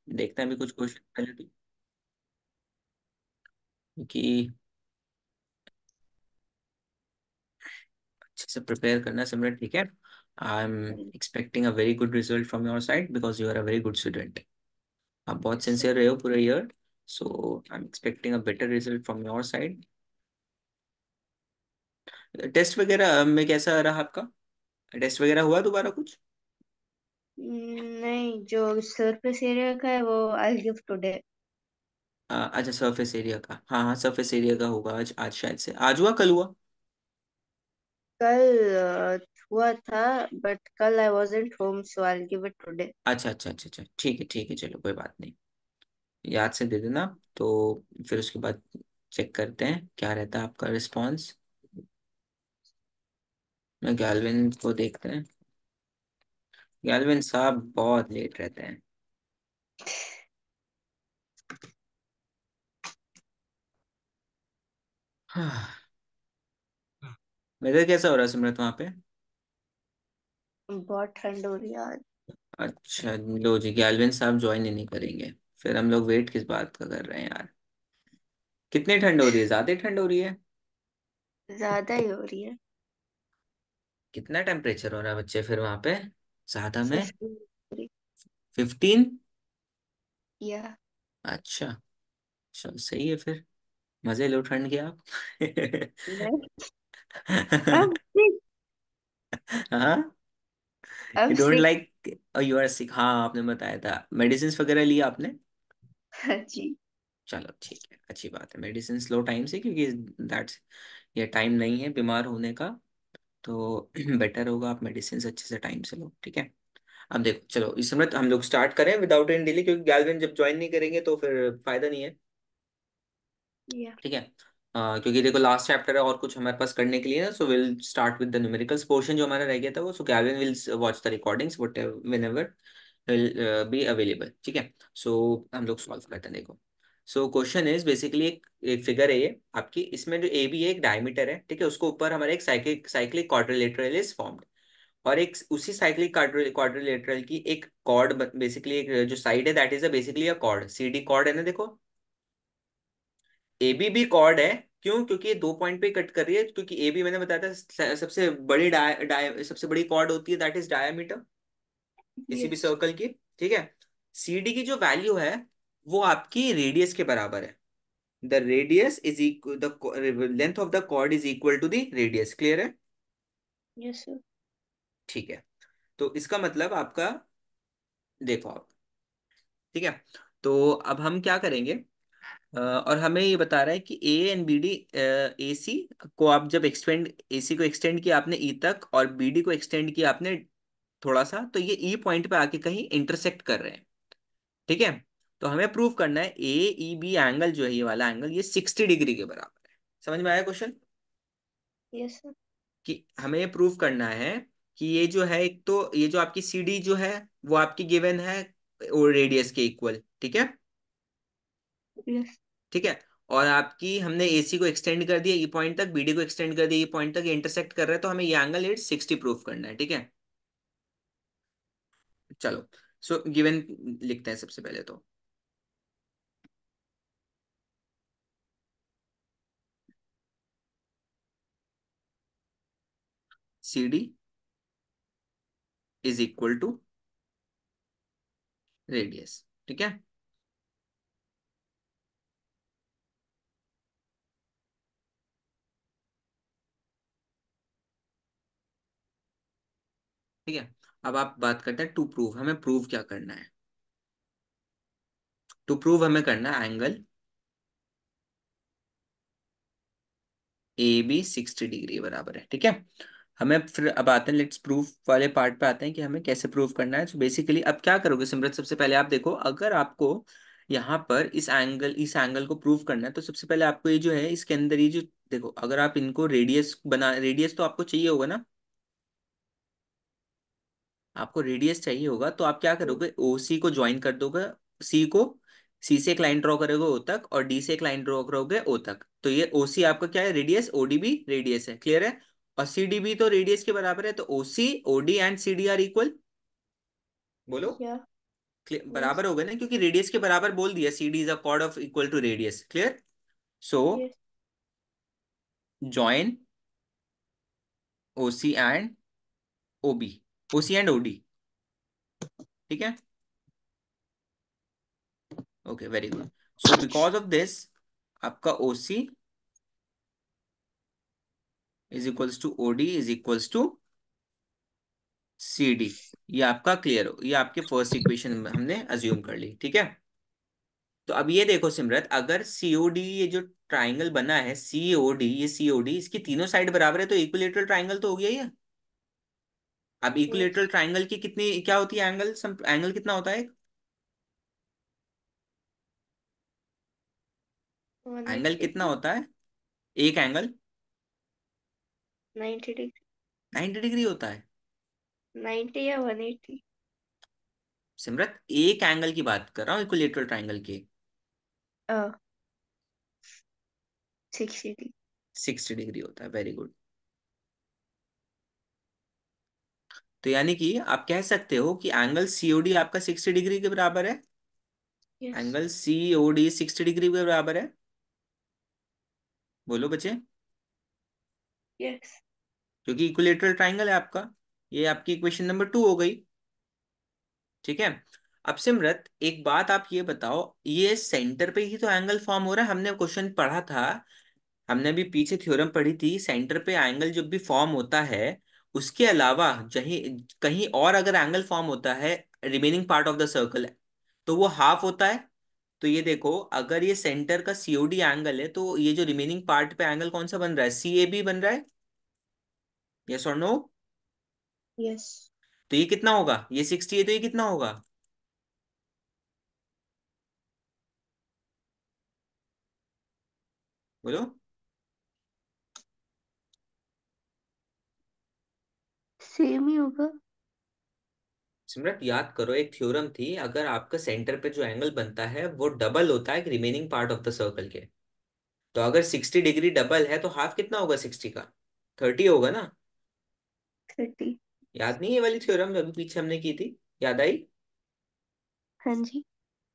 देखते हैं अभी कुछ क्वेश्चन पहले तो, कि अच्छे से प्रिपेयर करना सिमरन, ठीक है। I am expecting a very good result from your side because you are a very good student. आप बहुत यस सिंसियर रहे हो पूरे year, so I am expecting a better result from your side. Test वगैरह में कैसा रहा आपका? टेस्ट वगैरह हुआ दोबारा कुछ? नहीं, जो सरफेस एरिया का है वो आई गिव टुडे। अच्छा, सरफेस एरिया का, हाँ हाँ, सरफेस एरिया का होगा आज। आज शायद से आज हुआ, कल हुआ? कल हुआ था, बट कल I wasn't home so I give it today. अच्छा अच्छा अच्छा अच्छा, ठीक है ठीक है, चलो कोई बात नहीं। याद से दे देना। तो फिर उसके बाद चेक करते हैं क्या रहता है आपका रिस्पॉन्स। मैं गैल्विन को देखते हैं। गैल्विन साहब बहुत लेट रहते हैं। हाँ। वेदर कैसा हो रहा है सिमरत वहाँ पे? बहुत ठंड हो रही है आज। अच्छा, लो जी, गैल्विन साहब ज्वाइन ही नहीं करेंगे। फिर हम लोग वेट किस बात का कर रहे हैं यार? कितनी ठंड हो रही है? ज्यादा ही ठंड हो रही है? ज्यादा ही हो रही है। कितना टेम्परेचर हो रहा है बच्चे फिर वहाँ पे, ज्यादा में? 50 15? या अच्छा। चलो सही है फिर, मजे लो ठंड के आप। नहीं। अब सिक। हाँ। अब you don't sick. Like, you are sick, हाँ आपने बताया था। मेडिसिन वगैरह लिया आपने? हाँ जी। चलो ठीक है, अच्छी बात है। मेडिसिन लो टाइम से, क्योंकि दैट्स, ये टाइम नहीं है बीमार होने का। तो बेटर होगा आप मेडिसिन अच्छे से टाइम से लो, ठीक है। अब देखो, चलो इस समय तो हम लोग स्टार्ट करें विदाउट एनी डिले, क्योंकि गैल्विन जब ज्वाइन नहीं करेंगे तो फिर फायदा नहीं है। या ठीक है। क्योंकि देखो लास्ट चैप्टर है और कुछ हमारे पास करने के लिए ना, so will start with the numericals portion जो हमारा रह गया था वो। So Galvin will watch the recordings what whenever will be available, ठीक है। सो हम लोग सॉल्व करते हैं, देखो। सो क्वेश्चन इज बेसिकली एक फिगर है ये आपकी, इसमें जो ए बी है एक डायमीटर है, ठीक है। उसको ऊपर हमारे एक cyclic cyclic quadrilateral is formed, और एक उसी साइक्लिक क्वाड्रिलेटरल की एक कॉर्ड, बेसिकली एक जो साइड है that is a basically a chord, C D chord है ना, देखो। ए बी भी कॉर्ड है। क्यों? क्योंकि ये दो पॉइंट पे कट कर रही है, क्योंकि ए बी मैंने बताया था सबसे बड़ी सबसे बड़ी कॉर्ड होती है दैट इज डायमीटर, किसी भी यस सर्कल की, ठीक है। सी डी की जो वैल्यू है वो आपकी रेडियस के बराबर है। The radius is equal, the length of the chord is equal to the radius, clear है? Yes sir. ठीक है। तो इसका मतलब आपका, देखो आप, ठीक है। तो अब हम क्या करेंगे, और हमें ये बता रहा है कि ए एंड बी डी, ए सी को आप जब एक्सटेंड, ए सी को एक्सटेंड किया आपने ई तक, और बी डी को एक्सटेंड किया आपने थोड़ा सा, तो ये ई पॉइंट पे आके कहीं इंटरसेक्ट कर रहे हैं, ठीक है। तो हमें प्रूव करना है ए ई बी एंगल जो है, ये वाला एंगल, ये 60 डिग्री के बराबर है। समझ में आया क्वेश्चन? Yes sir. कि हमें ये प्रूव करना है कि ये जो है, एक तो ये जो आपकी सी डी जो है वो आपकी गिवन है रेडियस के इक्वल, ठीक है। यस ठीक है। और आपकी हमने एसी को एक्सटेंड कर दिया ई पॉइंट तक, बीडी को एक्सटेंड कर दिया ई पॉइंट तक, ये इंटरसेक्ट कर रहा है, तो हमें ये एंगल 60 प्रूफ करना है, ठीक है। चलो, सो गिवन लिखते हैं सबसे पहले तो। C D is equal to radius, ठीक है। ठीक है। अब आप बात करते हैं टू प्रूव, हमें प्रूव क्या करना है। टू प्रूव हमें करना है एंगल ए बी 60 डिग्री बराबर है, ठीक है। हमें फिर अब आते हैं, लेट्स प्रूफ वाले पार्ट पे आते हैं कि हमें कैसे प्रूव करना है। तो बेसिकली अब क्या करोगे सिमरत, सबसे पहले आप देखो, अगर आपको यहाँ पर इस एंगल को प्रूव करना है, तो सबसे पहले आपको ये जो है इसके अंदर ये जो, देखो अगर आप इनको रेडियस बना, रेडियस तो आपको चाहिए होगा ना, आपको रेडियस चाहिए होगा, तो आप क्या करोगे, ओ सी को ज्वाइन कर दोगे, सी को, सी से एक लाइन ड्रॉ करोगे ओ तक, और डी से एक लाइन ड्रॉ करोगे ओ तक, तो ये ओ सी आपका क्या है, रेडियस, ओ डी भी रेडियस है, क्लियर है। और सी डी भी तो रेडियस के बराबर है, तो O C, O D and C D are equal, बोलो। या Yes. बराबर हो गए ना, क्योंकि रेडियस के बराबर बोल दिया, C D is a chord of equal to radius. Clear? So Yes. Join O C and O B, O C and O D. ठीक है, okay very good. So because of this आपका O C is equals to O D is equals to C D. ये आपका clear हो, ये आपके first equation हमने assume कर ली। ठीक है, तो अब ये देखो सिमरत, अगर सीओडी, ये जो ट्राइंगल बना है सीओडी, ये सीओडी, इसकी तीनों साइड बराबर है, तो इक्विलेटरल ट्राइंगल तो हो गया ये। अब इक्विलेटरल Yes. ट्राइंगल की कितनी क्या होती है, एंगल एंगल कितना होता है? एंगल 180 कितना degree. होता है एक एंगल? 90 degree. 90 डिग्री होता है 90 या 180. सिमरत। एक एंगल की बात कर रहा हूँ इक्विलेटरल ट्राइंगल के। 60 degree. 60 डिग्री होता है, वेरी गुड। तो यानी कि आप कह सकते हो कि एंगल सीओडी आपका 60 डिग्री के बराबर है। Yes. एंगल सीओडी 60 डिग्री के बराबर है। बोलो बच्चे, Yes. क्योंकि इक्विलेटरल ट्राइंगल है आपका। ये आपकी इक्वेशन नंबर 2 हो गई। ठीक है, अब सिमरत एक बात आप ये बताओ, ये सेंटर पे ही तो एंगल फॉर्म हो रहा है। हमने क्वेश्चन पढ़ा था, हमने भी पीछे थ्योरम पढ़ी थी, सेंटर पे एंगल जब भी फॉर्म होता है, उसके अलावा कहीं कहीं और अगर एंगल फॉर्म होता है remaining part of the circle, तो वो हाफ होता है। तो ये देखो, अगर ये सेंटर का सीओडी एंगल है, तो ये जो रिमेनिंग पार्ट पे एंगल कौन सा बन रहा है, सी ए बी बन रहा है। यस और नो? Yes. तो ये कितना होगा, ये 60 है तो ये कितना होगा? बोलो। सेम ही होगा. सिमरत याद करो, एक थ्योरम थी, अगर आपका सेंटर पे जो एंगल बनता है वो डबल होता है remaining part of the circle के, तो अगर 60 डिग्री डबल है तो हाफ कितना होगा 60 का? 30 होगा ना। 30. याद नहीं, ये वाली थ्योरम अभी पीछे हमने की थी, याद आई? हाँ जी.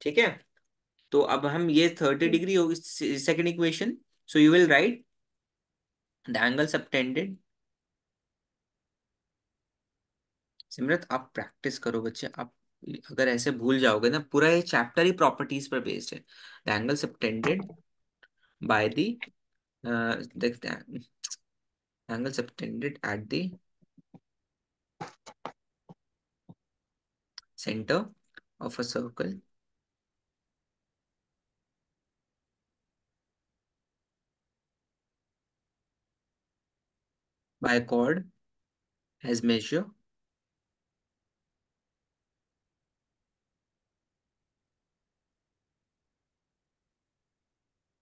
ठीक है, तो अब हम ये 30 Yes. डिग्री होगी second equation. So you will write the angle subtended. Simrat आप प्रैक्टिस करो बच्चे, आप अगर ऐसे भूल जाओगे ना, पूरा ये चैप्टर ही प्रॉपर्टीज पर बेस्ड है। The angle subtended by the देखते हैं, angle subtended at the center of a circle by a chord has measure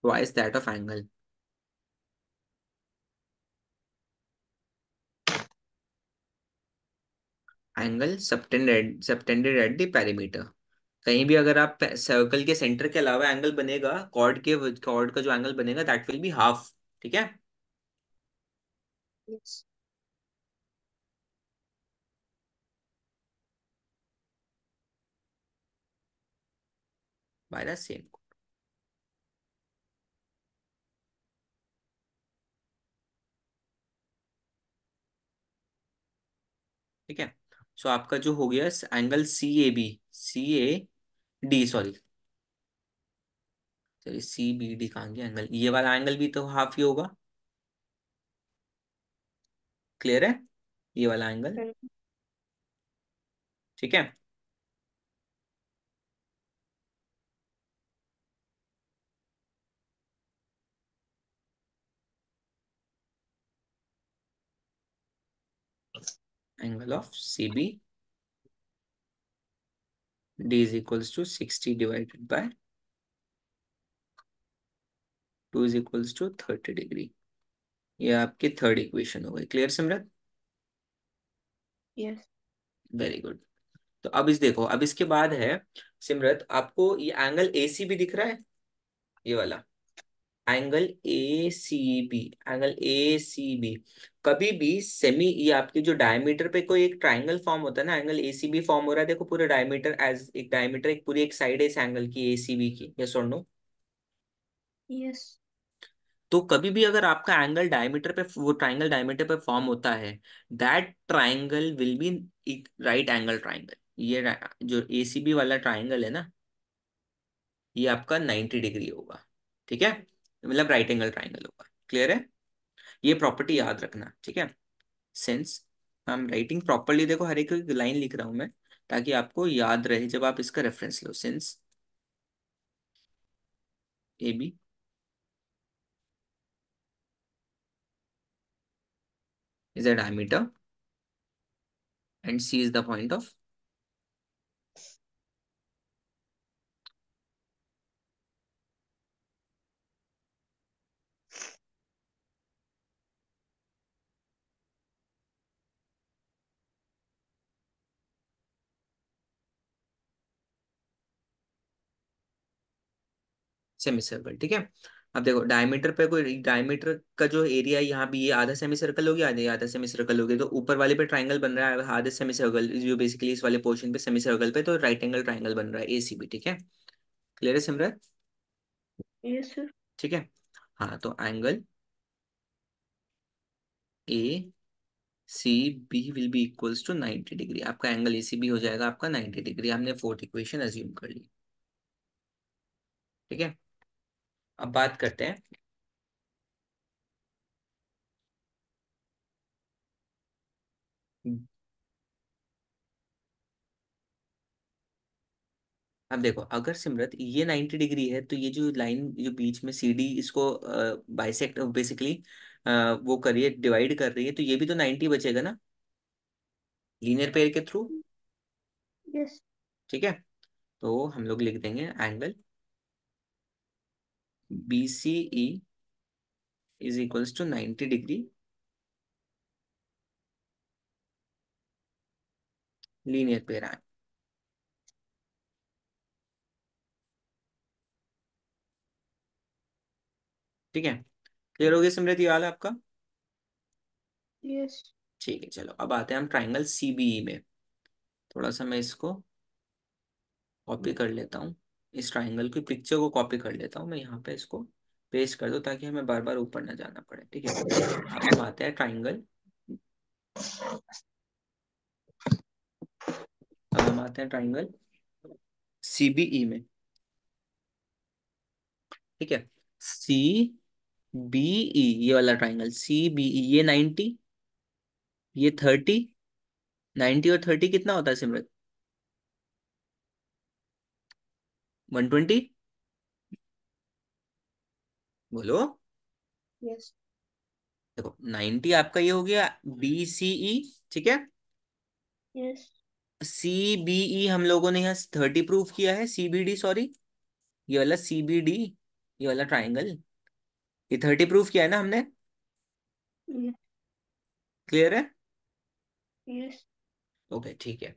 twice that of angle, angle subtended at the perimeter. कहीं भी अगर आप सर्कल के centre के अलावा एंगल बनेगा, कॉर्ड का जो एंगल बनेगा दैट विल बी हाफ। ठीक है, Yes. By the same. ठीक है, सो आपका जो हो गया angle C A B, C A D sorry, चलिए सी बी डी कहाँ गया एंगल, ये वाला एंगल भी तो हाफ ही होगा। क्लियर है, ये वाला एंगल। हाँ जी. ठीक है, angle of C B D is equals to 60 divided by 2 is equals to 30 degree. ये आपकी थर्ड इक्वेशन हो गई। Clear Simrat? Yes. Very good. तो अब इस देखो, अब इसके बाद है सिमरत, आपको ये एंगल ए सी भी दिख रहा है, ये वाला। Angle A C B, angle A C B, कभी भी सेमी, ये आपकी जो डायमीटर पे कोई एक ट्राइंगल फॉर्म होता है ना, angle A C B form हो रहा है, देखो पूरे डायमीटर एज एक डायमीटर, एक पूरी एक साइड है इस एंगल की ए सी बी की, यस और नो? यस। तो कभी भी अगर आपका एंगल डायमीटर पे, वो ट्राइंगल डायमीटर पे फॉर्म होता है, that triangle will be right angle triangle. ये जो ए सी बी वाला ट्राइंगल है ना, ये आपका 90 डिग्री होगा, ठीक है, मतलब राइट एंगल ट्राइंगल होगा। क्लियर है? ये प्रॉपर्टी याद रखना, ठीक है। Since I am writing properly, देखो हर एक लाइन लिख रहा हूं मैं, ताकि आपको याद रहे जब आप इसका रेफरेंस लो। Since A B is a diameter and C is the point of semi circle, ठीक है। अब देखो डायमीटर पे, कोई डायमीटर का जो एरिया है यहाँ भी, ये आधा सेमी सर्कल हो गया, आधा आधा सेमी सर्कल हो गया, तो ऊपर वाले पे ट्राइंगल बन रहा है आधे सेमी सर्कल, जो बेसिकली इस वाले पोर्शन पे सेमी सर्कल पे, तो राइट एंगल ट्राइंगल बन रहा है एसीबी, ठीक है। क्लियर है सिमरन? Yes sir. ठीक है। हाँ, तो angle A C B will be equals to 90 degree, आपका एंगल ए सी बी हो जाएगा आपका 90 डिग्री, हमने फोर्थ इक्वेशन अज्यूम कर ली, ठीक है। अब बात करते हैं, अब देखो अगर सिमरत ये 90 डिग्री है, तो ये जो लाइन जो बीच में सी डी इसको बाइसेक्ट बेसिकली वो करिए, डिवाइड कर रही है, तो ये भी तो 90 बचेगा ना, लीनियर पेयर के थ्रू, यस। ठीक है। तो हम लोग लिख देंगे angle B C E is equals to 90 degree linear pair angle, ठीक है। क्लियर हो गया सिमरत, ये हाल है आपका? यस। ठीक है, चलो अब आते हैं हम ट्राइंगल सीबीई में। थोड़ा सा मैं इसको कॉपी कर लेता हूँ, इस ट्राइंगल की पिक्चर को कॉपी कर लेता हूँ मैं यहाँ पे, इसको पेस्ट कर दो ताकि हमें बार बार ऊपर ना जाना पड़े, ठीक है। अब हम आते हैं ट्राइंगल, अब हम आते हैं ट्राइंगल सीबीई में, ठीक है। सी बी ई, ये वाला ट्राइंगल सी बी ई, ये 90, ये 30, 90 और 30 कितना होता है सिमरत? 120, बोलो। यस। देखो 90 आपका ये हो गया बी सी ई, ठीक है। यस। सी बी ई हम लोगों ने यहाँ 30 प्रूव किया है, सी बी डी सॉरी, ये वाला सी बी डी, ये वाला ट्राइंगल, ये 30 प्रूफ किया है ना हमने। क्लियर है? यस। ओके, ठीक है।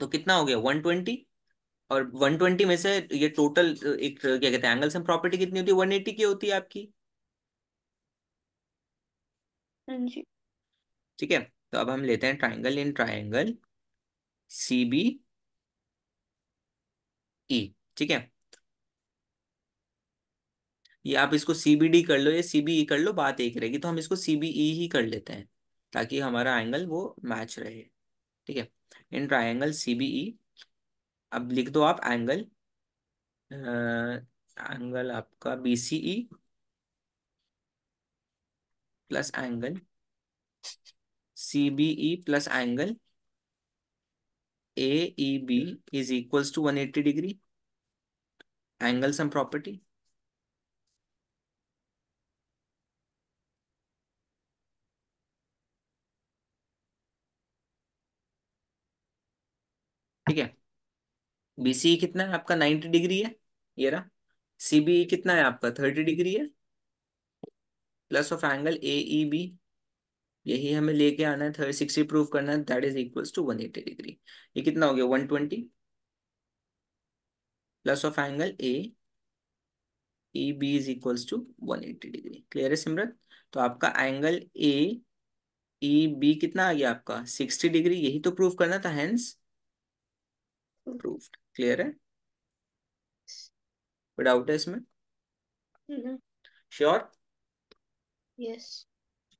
तो कितना हो गया 120, और 120 में से ये टोटल एक क्या कहते हैं एंगल सम प्रॉपर्टी कितनी होती है, 180 की होती है आपकी, हाँ जी। ठीक है। तो अब हम लेते हैं triangle in triangle C B E, ठीक है। ये आप इसको सी बी डी कर लो या सी बी ई कर लो, बात एक रहेगी, तो हम इसको सी बी ई ही कर लेते हैं ताकि हमारा एंगल वो मैच रहे, ठीक है। इन ट्राइंगल सी बी ई, अब लिख दो आप एंगल, एंगल आपका B C E plus angle C B E plus angle A E B is equals to 180 degree, angle sum property, ठीक है। बी सी ई कितना है आपका 90 डिग्री है, ये रहा। सी बी ई कितना है आपका 30 डिग्री है, plus of angle A E B, यही हमें लेके आना है, 60 प्रूव करना है, that is equals to 180 degree. ये कितना हो गया 120, plus of angle A E B is equals to 180 degree. Clear है सिमरन? तो आपका एंगल ए ई बी कितना आ गया आपका? 60 डिग्री। यही तो प्रूव करना था, हेंस प्रूव्ड। क्लियर है? कोई डाउट है इसमें? No. श्योर? Yes.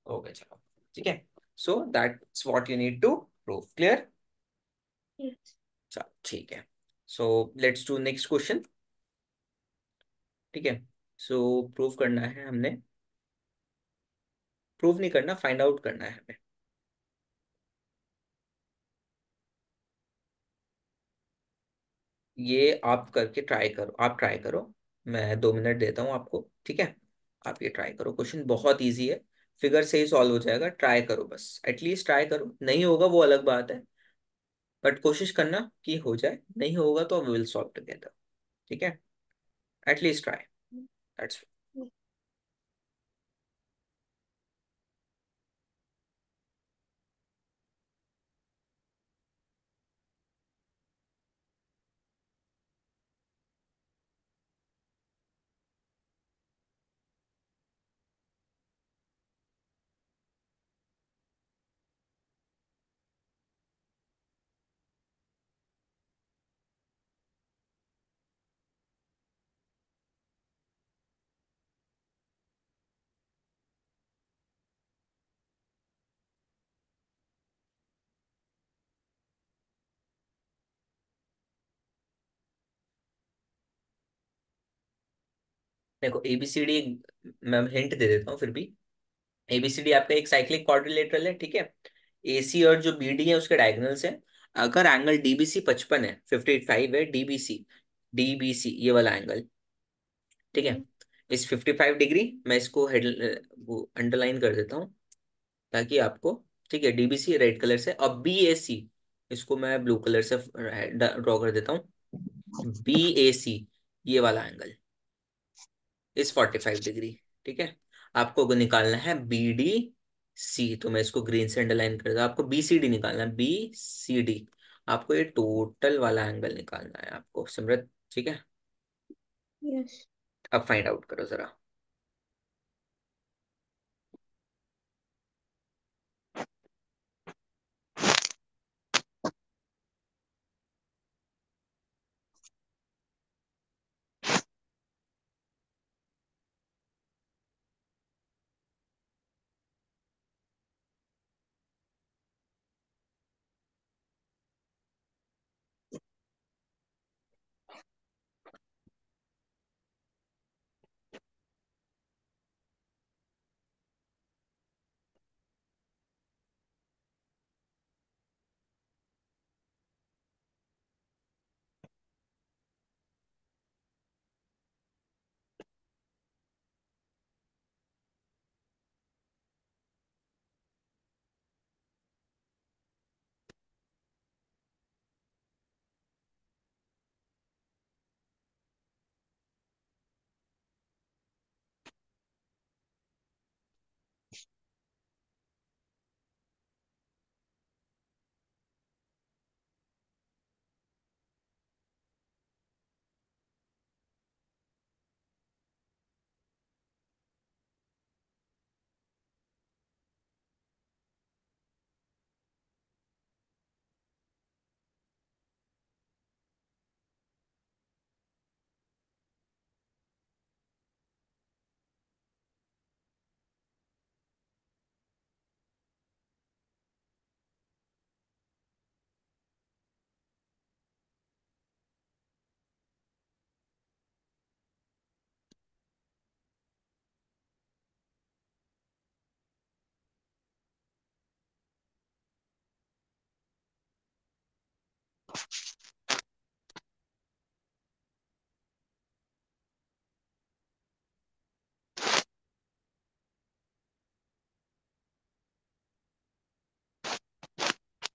ओके चलो, ठीक है। So that's what you need to prove. Clear? Yes. चलो ठीक है। So let's do next question. ठीक है। सो प्रूव करना है हमने, प्रूव नहीं करना, फाइंड आउट करना है हमें। ये आप करके ट्राई करो, आप ट्राई करो। मैं 2 मिनट देता हूँ आपको, ठीक है? आप ये ट्राई करो, क्वेश्चन बहुत इजी है, फिगर से ही सॉल्व हो जाएगा। ट्राई करो, बस एटलीस्ट ट्राई करो। नहीं होगा वो अलग बात है, बट कोशिश करना कि हो जाए। नहीं होगा तो वी विल सॉल्व टुगेदर। ठीक है? At least try, that's. देखो एबीसीडी, मैं हिंट दे देता हूँ फिर भी। एबीसीडी आपका एक साइक्लिक क्वाड्रिलेटरल है, ठीक है? एसी और जो बीडी है उसके डायगोनल्स हैं। अगर एंगल डीबीसी 55 है, 55 है डीबीसी, डीबीसी ये वाला एंगल, ठीक है? Mm. इस 55 डिग्री, मैं इसको हेड अंडरलाइन कर देता हूँ ताकि आपको, ठीक है? डीबीसी रेड कलर से, अब बीएसी इसको मैं ब्लू कलर से ड्रॉ कर देता हूँ। बीएसी ये वाला एंगल इस 45 डिग्री, ठीक है? आपको निकालना है बी डी सी, तो मैं इसको ग्रीन से अंडरलाइन कर दूं। आपको बी सी डी निकालना है, बी सी डी। आपको ये टोटल वाला एंगल निकालना है आपको, सिमरत, ठीक है? Yes. अब फाइंड आउट करो जरा।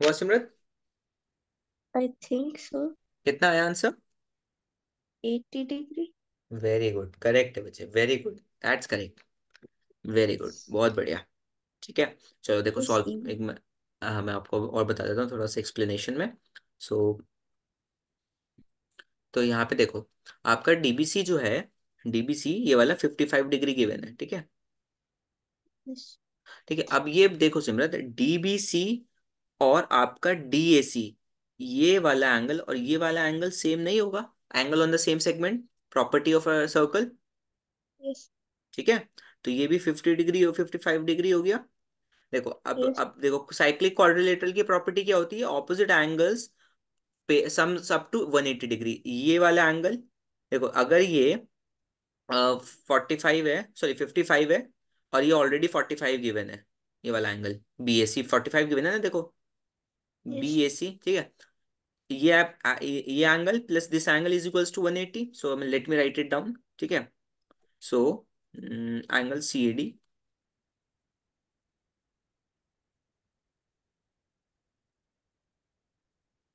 हुआ सिमरत? I think so. कितना आया answer? 80 degree. Very good, correct है बच्चे, very good, that's correct. Very good, बहुत बढ़िया। ठीक है, चलो देखो It's सॉल्व easy. एक मैं आपको और बता देता हूँ थोड़ा सा एक्सप्लेनेशन में। सो तो यहाँ पे देखो, आपका डीबीसी जो है, डीबीसी ये वाला 55 डिग्री गिवन है, ठीक है। yes, ठीक है, अब ये देखो सिमरत, डीबीसी और आपका डीएसी, ये वाला एंगल और ये वाला एंगल सेम नहीं होगा, angle on the same segment, property of a circle. yes, ठीक है, तो ये भी 50 डिग्री और 55 डिग्री हो गया। देखो yes, अब देखो साइक्लिक क्वाड्रिलेटरल की प्रॉपर्टी क्या होती है, ऑपोजिट एंगल्स पे सम अप टू 180 डिग्री। ये वाला एंगल देखो, अगर ये 45 है, सॉरी 55 है, और ये ऑलरेडी 45 गिवन है, ये वाला angle B A C 45 given है ना, देखो बी yes, ए सी, ठीक है। ये आप ये angle plus this angle is equals to 180, so let me write it down, ठीक है। So angle C A D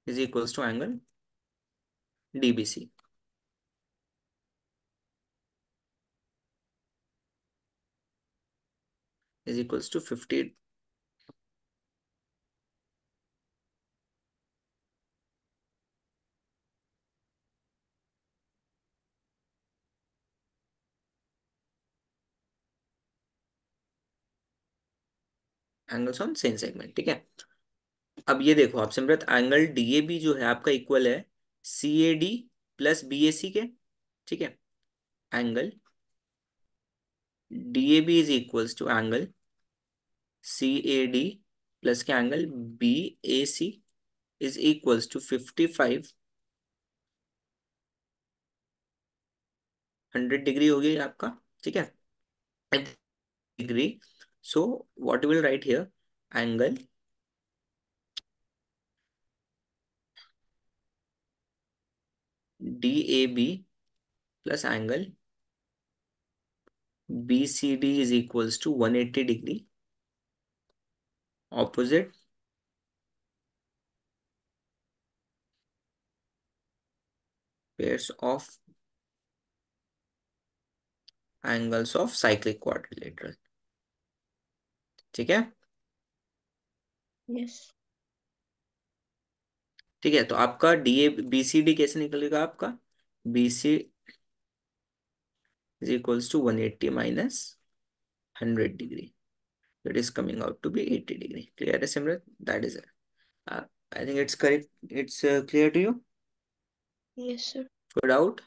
is equals to angle D B C is equals to 50 angles on same segment, ठीक है। अब ये देखो आप Simrat, angle D A B जो है आपका इक्वल है C A D plus B A C के, ठीक है। Angle D A B is equals to angle C A D plus के angle B A C is equals to 55 100 degree हो गई आपका, ठीक है। Degree, so what will write here, angle D A B plus angle B C D is equals to 180 degree, opposite pairs of angles of cyclic quadrilateral, ठीक है। yes, ठीक है, तो आपका D A B C D कैसे निकलेगा, आपका B C is equals to 180 minus 100 degree, that is coming out to be 80 degree. Clear है Simran? That is it. I think it's correct. It's clear to you? yes, sir. Good out?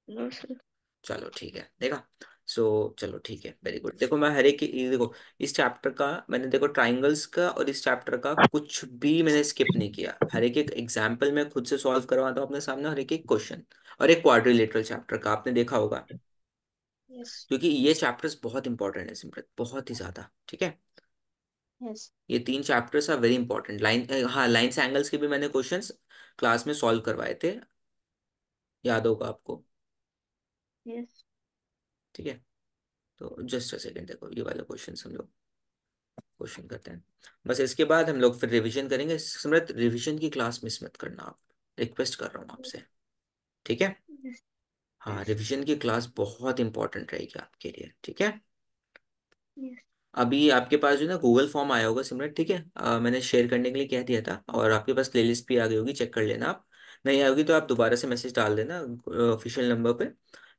No, sir. चलो ठीक है, देखा। सो चलो ठीक है, very good. देखो मैं हर एक ये देखो, इस चैप्टर का मैंने देखो ट्राइंगल्स का और इस चैप्टर का कुछ भी मैंने स्किप नहीं किया, हर एक एक एग्जाम्पल मैं खुद से सॉल्व करवाता हूँ अपने सामने, हर एक एक क्वेश्चन। और एक क्वाड्रिलेटरल चैप्टर का आपने देखा होगा, Yes, क्योंकि ये चैप्टर्स बहुत इंपॉर्टेंट है सिमरत, बहुत ही ज्यादा, ठीक है। yes, ये तीन chapters are very important. Line, हाँ, लाइन्स एंगल्स के भी मैंने क्वेश्चंस क्लास में सॉल्व करवाए थे, याद होगा आपको, yes, ठीक है। तो जस्ट अ सेकंड, देखो ये वाले क्वेश्चन हम लोग क्वेश्चन करते हैं, बस इसके बाद हम लोग फिर रिवीजन करेंगे। समृद्ध रिवीजन की क्लास मिस मत करना आप, रिक्वेस्ट कर रहा हूँ आपसे, ठीक है। yes, हाँ, रिवीजन की क्लास बहुत इंपॉर्टेंट रहेगी आपके लिए, ठीक है। yes, अभी आपके पास जो है ना गूगल फॉर्म आया होगा सिमरन, ठीक है। मैंने शेयर करने के लिए कह दिया था, और आपके पास प्लेलिस्ट भी आ गई होगी, चेक कर लेना आप। नहीं आई होगी तो आप दोबारा से मैसेज डाल देना ऑफिशियल नंबर पे,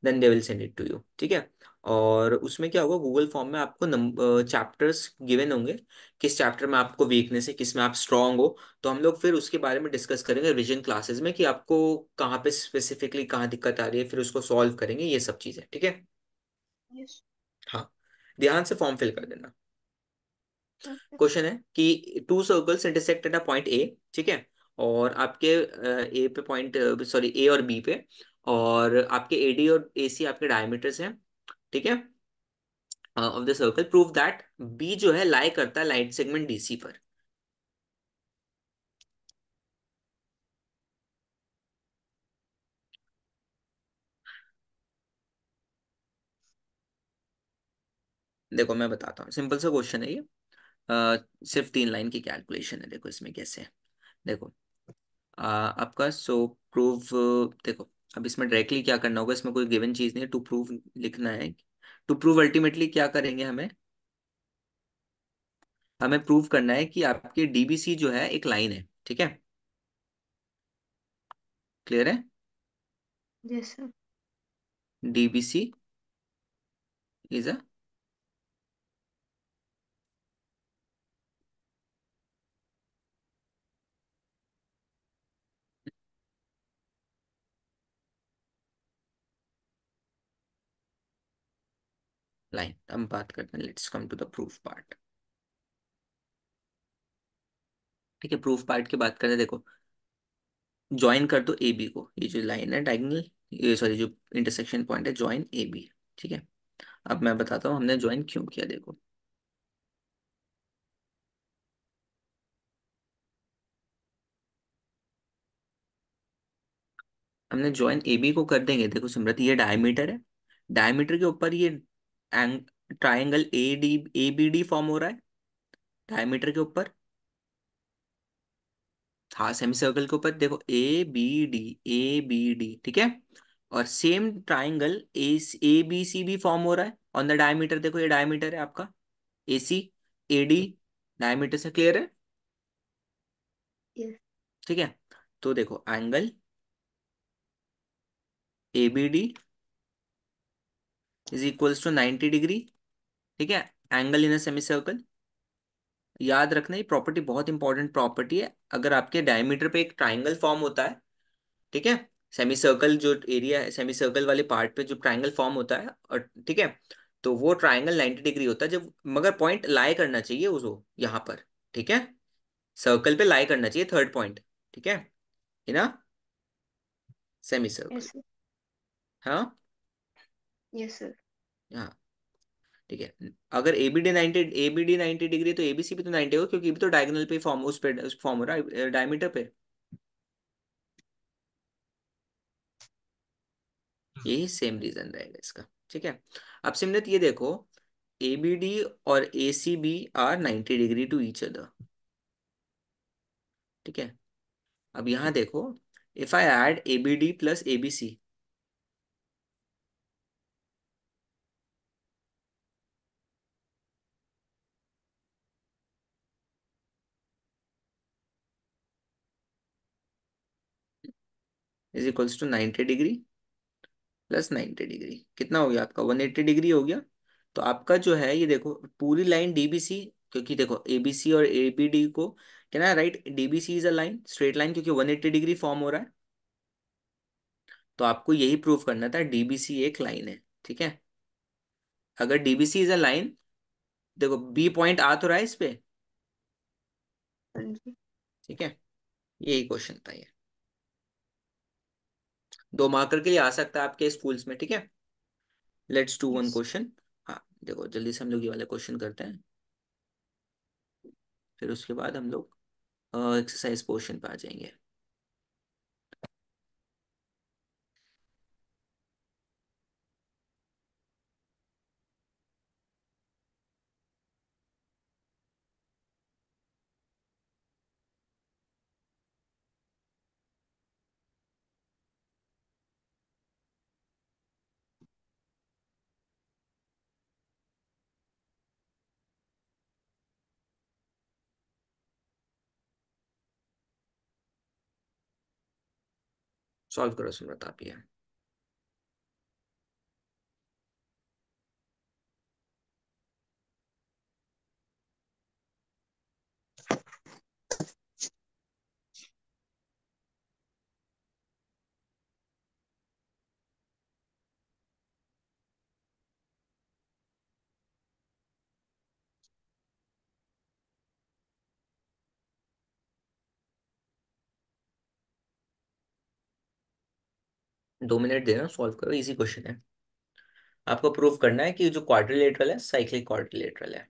then they will send it to you, ठीक है। और उसमें क्या होगा, गूगल फॉर्म में आपको नंबर चैप्टर्स गिवन होंगे, किस चैप्टर में आपको वीकनेस है, किस में आप स्ट्रांग हो। तो हम लोग फिर उसके बारे में डिस्कस करेंगे रिविजन क्लासेस में, कि आपको कहाँ पे स्पेसिफिकली कहाँ दिक्कत आ रही है, फिर उसको सॉल्व करेंगे, ये सब चीज़ें, ठीक है। yes. हाँ, ध्यान से फॉर्म फिल कर देना। Okay, क्वेश्चन है कि to circles intersect at a point A, ठीक है। और आपके ए पे पॉइंट, सॉरी ए और बी पे, और आपके ए डी और ए सी आपके डायमीटर्स हैं, ठीक है, of the circle. Prove that B जो है लाई करता है लाइट सेगमेंट डीसी पर। देखो मैं बताता हूँ, सिंपल सा क्वेश्चन है ये, सिर्फ 3 लाइन की कैलकुलेशन है। देखो इसमें कैसे है, देखो आपका सो प्रूव, देखो अब इसमें डायरेक्टली क्या करना होगा, इसमें कोई गिवन चीज नहीं है, टू प्रूव लिखना है। टू प्रूव अल्टीमेटली क्या करेंगे हमें, हमें प्रूव करना है कि आपकी डीबीसी जो है एक लाइन है, ठीक है। क्लियर है? yes, sir. DBC is a line. हम बात करते हैं, let's come to the proof part. ठीक है, प्रूफ पार्ट की बात करें, देखो ज्वाइन कर दो ए बी को, ये जो लाइन है डायगोनल, ये सॉरी जो इंटरसेक्शन पॉइंट है, ज्वाइन ए बी। ठीक है, अब मैं बताता हूँ हमने ज्वाइन क्यों किया। देखो हमने ज्वाइन ए बी को कर देंगे, देखो सिमरत ये डायमीटर है, डायमीटर के ऊपर ये triangle A B D form हो रहा है डायमीटर के ऊपर। हाँ, सेमी सर्कल के ऊपर देखो ए बी डी, ठीक है। और same triangle A B C भी फॉर्म हो रहा है ऑन द डायमीटर। देखो ये डायमीटर है आपका A C A D, diameter से क्लियर है। Yes. ठीक है, तो देखो angle A B D is equals to 90 degree. ठीक है, angle in a semi circle. याद रखना ये प्रॉपर्टी बहुत इंपॉर्टेंट प्रॉपर्टी है। अगर आपके डायमीटर पे एक ट्राइंगल फॉर्म होता है, ठीक है, सेमी सर्कल जो एरिया है, सेमी सर्कल वाले पार्ट पे जो ट्राइंगल फॉर्म होता है, और ठीक है, तो वो ट्राइंगल 90 डिग्री होता है जब, मगर पॉइंट लाई करना चाहिए उसको यहाँ पर। ठीक है, सर्कल पे लाई करना चाहिए थर्ड पॉइंट। ठीक है, है ना, सेमी सर्कल। Yes, sir. हाँ, Yes, sir. हाँ, ठीक है। अगर ए बी डी 90 डिग्री, तो ए बी सी भी तो 90 होगा, क्योंकि ये भी तो डायगोनल पे फॉर्म, उस पे फॉर्म हो रहा है डायमीटर पे। यही सेम रीजन रहेगा इसका। ठीक है, अब सिमरत ये देखो, ए बी डी और A C B are 90 degree to each other. ठीक है, अब यहाँ देखो, if I add A B D plus A B C is equals to 90 degree plus 90 degree, कितना हो गया आपका 180 डिग्री हो गया। तो आपका जो है ये देखो पूरी लाइन डीबीसी, क्योंकि देखो एबीसी और एबीडी को क्या ना right, DBC is a line, straight line, क्योंकि 180 डिग्री फॉर्म हो रहा है। तो आपको यही प्रूव करना था डीबीसी एक लाइन है। ठीक है, अगर डीबीसी इज अ लाइन, देखो बी पॉइंट आ तो रहा है इस पे। हाँ जी. ठीक है, यही क्वेश्चन था ये, 2 मार्कर के लिए आ सकता है आपके स्कूल्स में। ठीक है, let's do one Yes. Question. हाँ, देखो जल्दी से हम लोग ये वाले क्वेश्चन करते हैं, फिर उसके बाद हम लोग एक्सरसाइज पोर्शन पे आ जाएंगे। सॉल्व करो सुमरत आप ये। 2 मिनट देना, सॉल्व करो, इजी क्वेश्चन है। आपको प्रूव करना है कि जो क्वाड्रिलेटरल है साइक्लिक क्वाड्रिलेटरल है।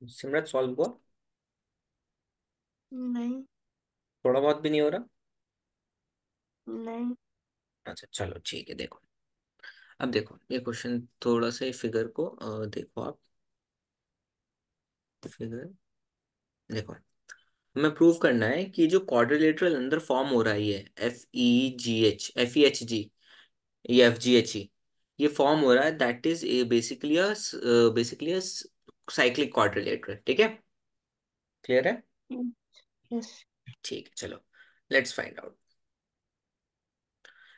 सिमरत सॉल्व हुआ? नहीं। थोड़ा बहुत भी नहीं हो रहा? नहीं। अच्छा चलो ठीक है, देखो। अब देखो ये क्वेश्चन थोड़ा सा फिगर को देखो आप। फिगर देखो, हमें प्रूव करना है कि जो क्वाड्रिलेटरल अंदर फॉर्म हो रहा है, ये FEGH ये FGHE, ये फॉर्म हो रहा है, that is basically cyclic quadrilateral. ठीक है, क्लियर है? यस। ठीक है चलो, लेट्स फाइंड आउट।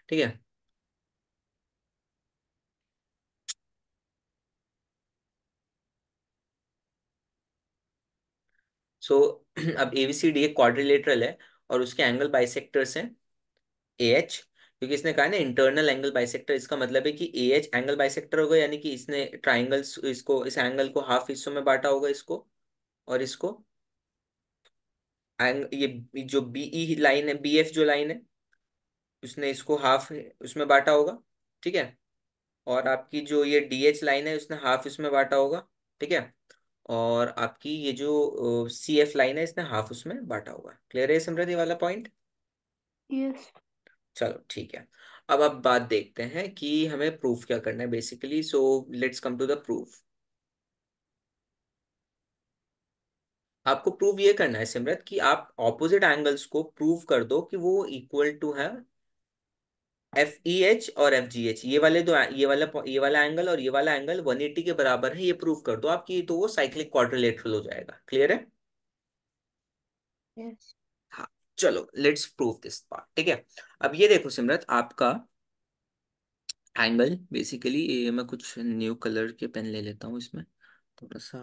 ठीक है, सो अब ABCD एक क्वाड्रिलेटरल है और उसके एंगल बाइसेक्टर्स हैं AH, क्योंकि इसने कहा ना इंटरनल एंगल बाइसेक्टर, इसका मतलब है कि AH एंगल बाइसेक्टर होगा, यानी कि इसने ट्राइंगल्स, इसको, इस एंगल को हाफ हिस्सों में बांटा होगा, इसको और इसको। ये जो BE लाइन है, BF जो लाइन है, उसने इसको हाफ उसमें बांटा होगा। ठीक है, और आपकी जो ये DH लाइन है, उसने हाफ इसमें बांटा होगा। ठीक है, और आपकी ये जो CF लाइन है, इसने हाफ उसमें बांटा होगा। क्लियर है सिमरन ये वाला पॉइंट? यस। चलो ठीक है, अब बात देखते हैं कि हमें प्रूफ क्या करना है basically. So let's come to the proof. आपको प्रूव ये करना है सिमरत कि आप ऑपोजिट एंगल्स को प्रूव कर दो कि वो इक्वल टू है FEH और FGH, ये वाले दो, ये वाला एंगल और ये वाला एंगल 180 के बराबर है, ये प्रूव कर दो आपकी, तो वो साइक्लिक क्वाड्रिलेटरल हो जाएगा। क्लियर है? यस। हाँ, चलो लेट्स प्रूव दिस पार्ट। ठीक है, अब ये देखो सिमरत, आपका एंगल बेसिकली, ये मैं कुछ न्यू कलर के पेन ले लेता हूँ इसमें, थोड़ा सा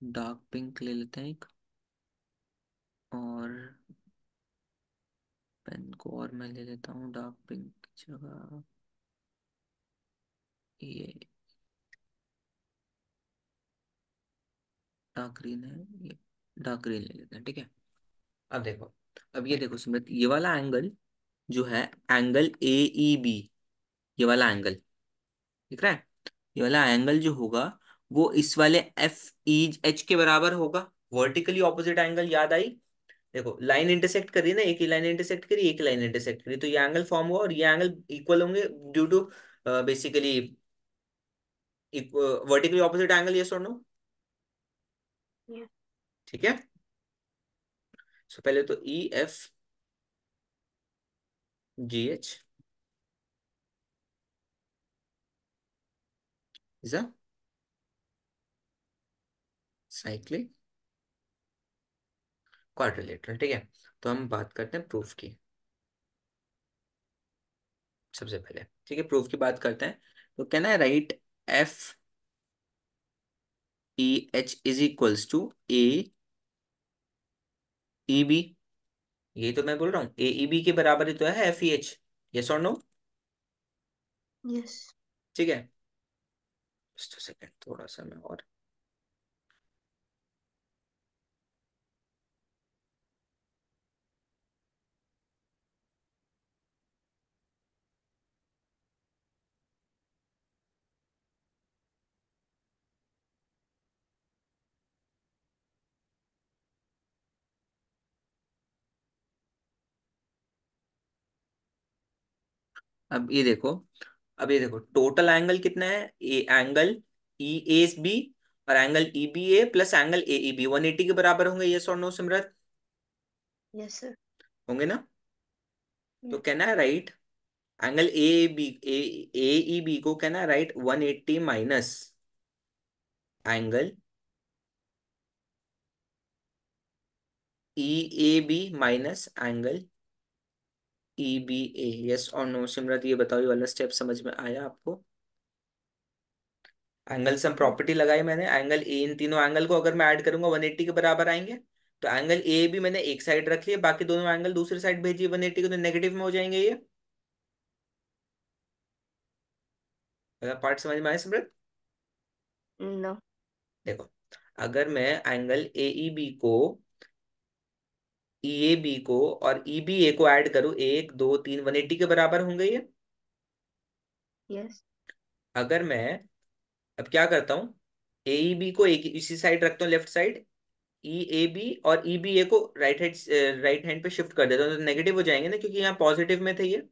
डार्क पिंक ले लेते हैं एक, और पेन को और मैं ले लेता हूँ डार्क पिंक की जगह ये डार्क ग्रीन है, ये डार्क ग्रीन ले लेते हैं। ठीक है, अब देखो, अब ये देखो सुमित, ये वाला एंगल जो है, एंगल AEB, ये वाला एंगल दिख रहा है? ये वाला एंगल जो होगा वो इस वाले FEH के बराबर होगा। वर्टिकली ऑपोजिट एंगल, याद आई? देखो लाइन इंटरसेक्ट करी ना, एक ही लाइन इंटरसेक्ट करी, एक लाइन इंटरसेक्ट करी, तो ये एंगल फॉर्म हुआ और ये एंगल इक्वल होंगे due to basically vertically opposite angle. ये सुनो, यस। ठीक है। सो पहले तो EFGH is a cyclic quadrilateral. ठीक है, तो हम बात करते हैं प्रूफ की सबसे पहले। ठीक है, प्रूफ की बात करते हैं। तो कहना है right FEH is equals to AEB, यही तो मैं बोल रहा हूँ, AEB के बराबर ही तो है FEH। यस और नो? यस। ठीक है, जस्ट सेकंड, थोड़ा सा मैं और। अब ये देखो, अब ये देखो टोटल एंगल कितना है, एंगल EAB और angle EBA plus angle AEB 180 के बराबर होंगे। यस और नो सिमरत? Yes sir. होंगे ना? तो यस। कहना है राइट एंगल AEB को कहना है right 180 minus angle EAB minus angle EBA। Yes और नो सिमरत, ये बताओ ये वाला स्टेप समझ में आया आपको? Angle sum yes. प्रॉपर्टी लगाई मैंने, एंगल ए, इन तीनों एंगल को अगर मैं ऐड करूंगा 180 के बराबर आएंगे। तो एंगल ए भी मैंने एक साइड रख लिया, बाकी दोनों एंगल दूसरी साइड भेजिए 180 के, तो नेगेटिव में हो जाएंगे ये। अगर पार्ट समझ में आया सिमरत? नो। देखो, अगर मैं एंगल AEB को, EAB को और EBA को ऐड करूं, 1 2 3, 180 के बराबर होंगे ये। यस। अगर मैं अब क्या करता हूँ, ए ई बी को एक इसी साइड रखता हूँ, left side, E A B और ई बी ए को राइट हैंड पे शिफ्ट कर देता हूँ, तो नेगेटिव हो जाएंगे ना, क्योंकि यहाँ पॉजिटिव में थे ये।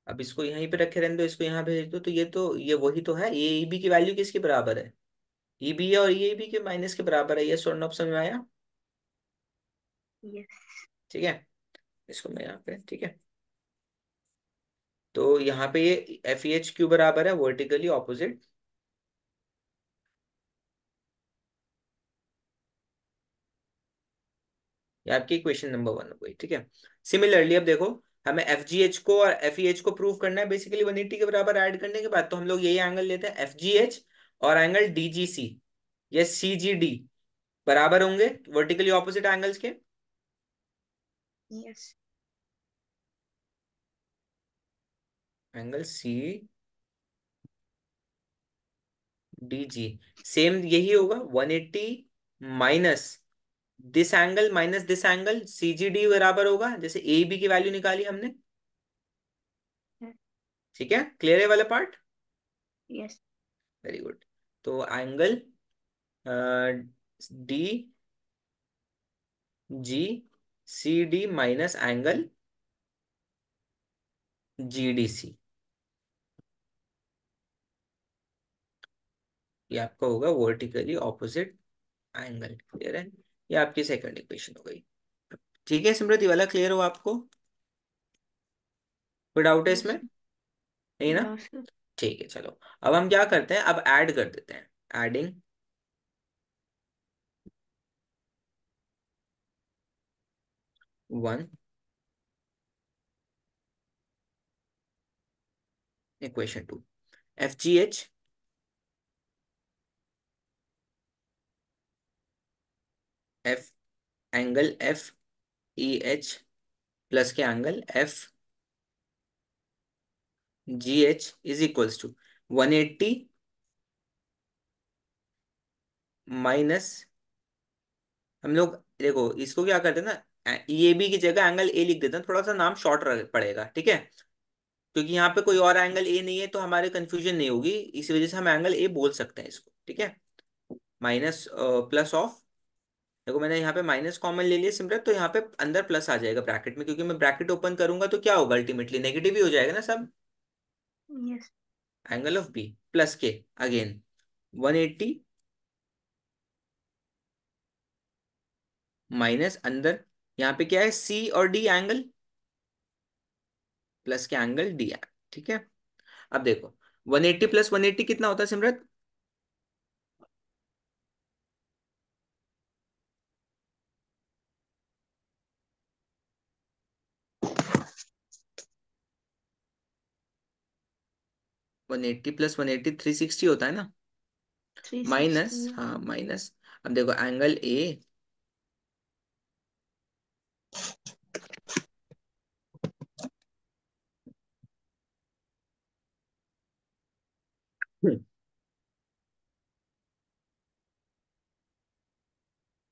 अब इसको यहीं पे रखे रहने दो, इसको यहाँ भेज दो, तो ये वही तो है, ये ई बी की वैल्यू किसके बराबर है, ई बी है, और ये बी के माइनस के बराबर है, ये सोलह ऑप्शन में आया। यस। ठीक है, इसको मैं यहाँ पे, ठीक है, तो यहाँ पे ये एफ ई एच क्यू बराबर है वर्टिकली ऑपोजिट। ये आपकी इक्वेशन नंबर वन हो गई। ठीक है, सिमिलरली अब देखो, हमें एफ जी एच को और एफ ई एच को प्रूव करना है बेसिकली 180 के बराबर ऐड करने के बाद, तो हम लोग यही एंगल लेते हैं एफ जी एच, और एंगल डी जी सी या सी जी डी बराबर होंगे वर्टिकली ऑपोजिट एंगल्स के। Yes. Angle C D G same यही होगा, 180 minus this angle C G D बराबर होगा, जैसे ए बी की वैल्यू निकाली हमने। ठीक है, क्लियर है वाला पार्ट। यस। Very good. तो angle D G C D minus angle G D C, ये आपका होगा वर्टिकली ऑपोजिट एंगल। क्लियर है, ये आपकी सेकंड इक्वेशन हो गई। ठीक है स्मृति, वाला क्लियर हो आपको, कोई डाउट है यस। इसमें, नहीं ना। No sir. ठीक है चलो, अब हम क्या करते हैं, अब ऐड कर देते हैं, adding one equation two, F G H F angle F E H plus के angle F G H is equals to 180 minus, हम लोग देखो इसको क्या करते हैं ना, ए बी की जगह एंगल ए लिख देते हैं, थोड़ा सा नाम शॉर्ट पड़ेगा, ठीक है, क्योंकि यहाँ पे कोई और एंगल ए नहीं है, तो हमारे कंफ्यूजन नहीं होगी, इसी वजह से हम एंगल ए बोल सकते हैं इसको। ठीक है, माइनस प्लस ऑफ, देखो मैंने यहाँ पे माइनस कॉमन ले लिया सिमरत, तो यहाँ पे अंदर प्लस आ जाएगा ब्रैकेट में, क्योंकि मैं ब्रैकेट ओपन करूंगा तो क्या होगा, अल्टीमेटली नेगेटिव ही हो जाएगा ना सब। Yes. Angle of B plus के अगेन 180 माइनस अंदर, यहाँ पे क्या है सी और डी एंगल, प्लस के एंगल डी एंगल। ठीक है, अब देखो 180 प्लस 180 कितना होता है सिमरत, 180 प्लस 180 360 होता है ना, 360। माइनस, हाँ माइनस, अब देखो एंगल ए,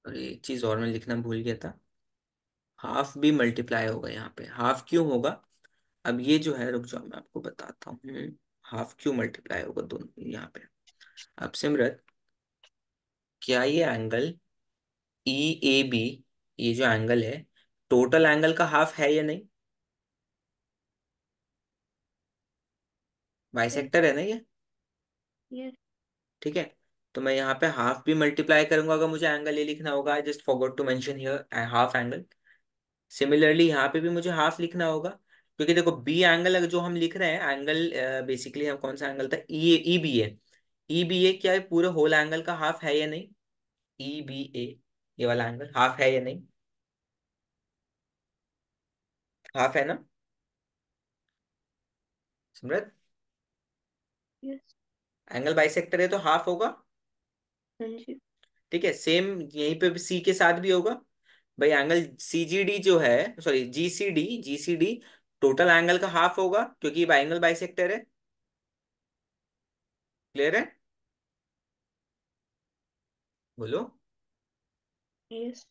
और एक चीज और मैं लिखना भूल गया था, हाफ भी मल्टीप्लाई होगा यहाँ पे, हाफ क्यों होगा, अब ये जो है रुक जाओ मैं आपको बताता हूँ, हाफ क्यों मल्टीप्लाई होगा दोनों यहाँ पे। अब सिमरत, क्या ये एंगल ई ए बी, ये जो एंगल है टोटल एंगल का हाफ है या नहीं, यस। बाइसेक्टर है ना ये। यस। ठीक है, तो मैं यहाँ पे हाफ भी मल्टीप्लाई करूंगा अगर मुझे एंगल ये लिखना होगा, I just forgot to mention here half angle. Similarly यहाँ पे भी मुझे हाफ लिखना होगा, क्योंकि देखो बी एंगल अगर जो हम लिख रहे हैं एंगल, बेसिकली हम कौन सा एंगल था, ई बी ए, ई बी ए क्या है पूरे होल एंगल का हाफ है या नहीं, ई बी ए ये वाला एंगल हाफ है या नहीं, हाफ है ना सिमरत, यस। एंगल बाइसेक्टर है तो हाफ होगा। हाँ जी। ठीक है, सेम यहीं पे भी सी के साथ भी होगा भाई, एंगल सी जी डी जो है, सॉरी जी सी डी टोटल एंगल का हाफ होगा क्योंकि ये एंगल बाइसेक्टर है। क्लियर है? बोलो। Yes.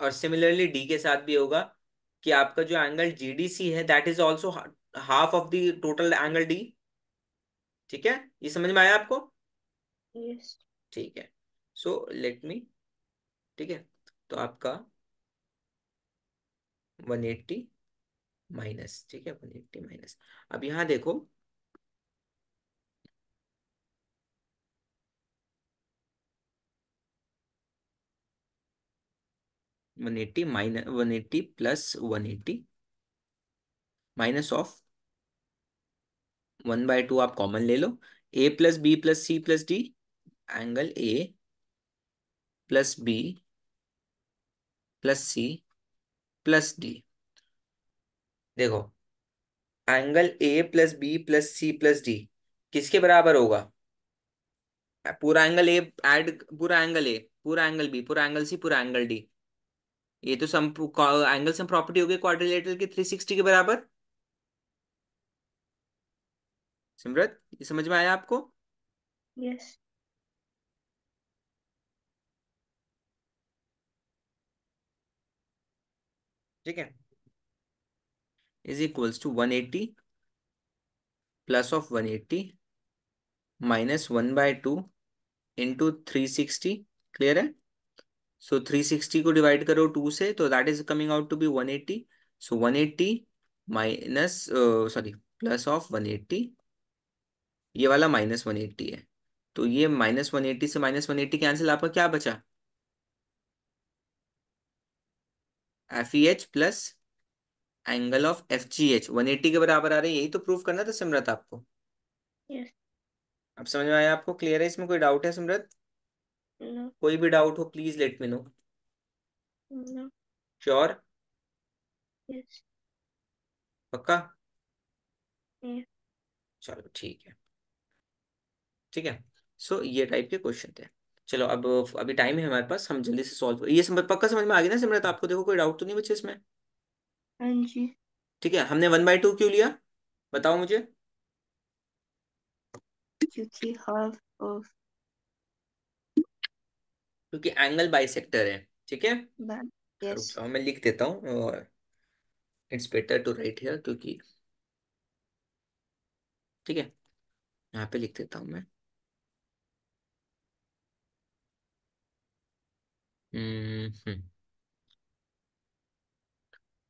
और सिमिलरली डी के साथ भी होगा कि आपका जो एंगल जीडीसी है that is also half of the total angle D. ठीक है, ये समझ में आया आपको? Yes. ठीक है। सो लेट मी, ठीक है, तो आपका 180 माइनस, ठीक है, 180 माइनस। अब यहाँ देखो, 180 माइनस 180 प्लस 180 माइनस ऑफ 1/2 आप कॉमन ले लो। A plus B plus C plus D, angle A plus B plus C plus D. देखो, angle A plus B plus C plus D किसके बराबर होगा? पूरा एंगल ए ऐड, पूरा angle A, पूरा एंगल बी, पूरा एंगल सी, पूरा angle D. ये तो सम एंगल सम प्रॉपर्टी हो गई क्वाड्रिलेटरल की 360 के बराबर। सिमरत, ये समझ में आया आपको? Yes. ठीक है, is equals to 180 plus of 180 minus 1/2 into 360। Clear है? सो 360 को डिवाइड करो 2 से तो that is coming out to be 180। So 180 minus, sorry, plus of 180, ये वाला -180 है। तो ये -180 से -180 कैंसिल, आपका क्या बचा? F E H plus angle of F G H 180 के बराबर आ रहे हैं। यही तो प्रूफ करना था सिमरत आपको। Yes. अब समझ में आया आपको? क्लियर है? इसमें कोई डाउट है सिमरत? No. कोई भी डाउट हो please let me know. No. Sure? Yes. पक्का? Yeah. चलो ठीक है। ठीक है, सो ये टाइप के क्वेश्चन थे। चलो अब, अभी टाइम है हमारे पास, हम जल्दी से सॉल्व, ये समझ, पक्का समझ में आ गया ना सिमरत आपको? देखो कोई डाउट तो नहीं बचे इसमें? हाँ जी। ठीक है, हमने 1/2 क्यों लिया, बताओ मुझे? क्योंकि half of क्योंकि एंगल बाइसेक्टर है। ठीक है, that. रुक Yes. जाओ मैं लिख देता हूँ। It's better to write here, क्योंकि, ठीक है, यहाँ पे लिख देता हूँ मैं।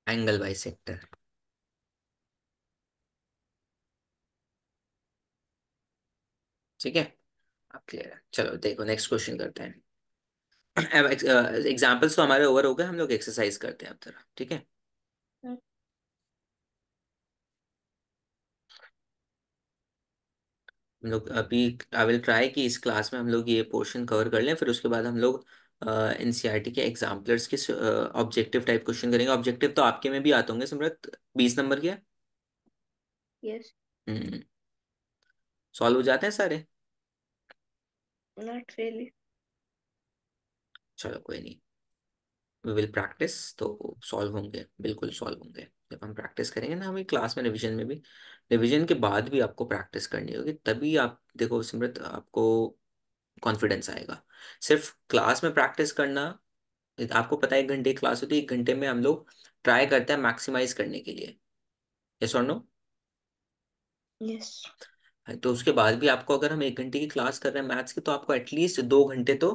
Angle bisector. ठीक है, अब क्लियर है। चलो देखो नेक्स्ट क्वेश्चन करते हैं। एग्जाम्पल्स तो हमारे ओवर हो गए, हम लोग एक्सरसाइज करते हैं अब जरा। ठीक है, Uh, हम लोग अभी, आई विल ट्राई कि इस क्लास में हम लोग ये पोर्शन कवर कर लें, फिर उसके बाद हम लोग एनसीईआरटी के एग्जाम्पलर्स के ऑब्जेक्टिव टाइप क्वेश्चन करेंगे। ऑब्जेक्टिव तो आपके में भी आते होंगे सिमरत, 20 नंबर के। yes. सॉल्व हो जाते हैं सारे? Not really. चलो कोई नहीं, वी विल प्रैक्टिस, तो सॉल्व होंगे, बिल्कुल सॉल्व होंगे। जब हम प्रैक्टिस करेंगे ना, हमें क्लास में, रिवीजन में भी, रिवीजन के बाद भी आपको प्रैक्टिस करनी होगी, तभी आप देखो सिमरत, आपको कॉन्फिडेंस आएगा। सिर्फ क्लास में प्रैक्टिस करना, आपको पता है 1 घंटे की क्लास होती है, 1 घंटे में हम लोग ट्राई करते हैं मैक्सिमाइज करने के लिए। यस और नो? Yes. तो उसके बाद भी आपको, अगर हम 1 घंटे की क्लास कर रहे हैं मैथ्स की, तो आपको एटलीस्ट 2 घंटे तो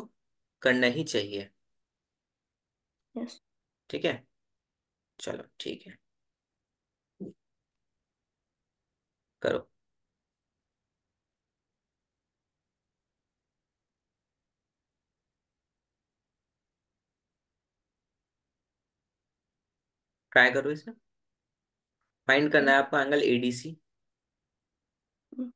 करना ही चाहिए। Yes. ठीक है, चलो ठीक है, करो। ट्राई करो इसे, फाइंड करना Okay. है आपको angle ADC. Mm.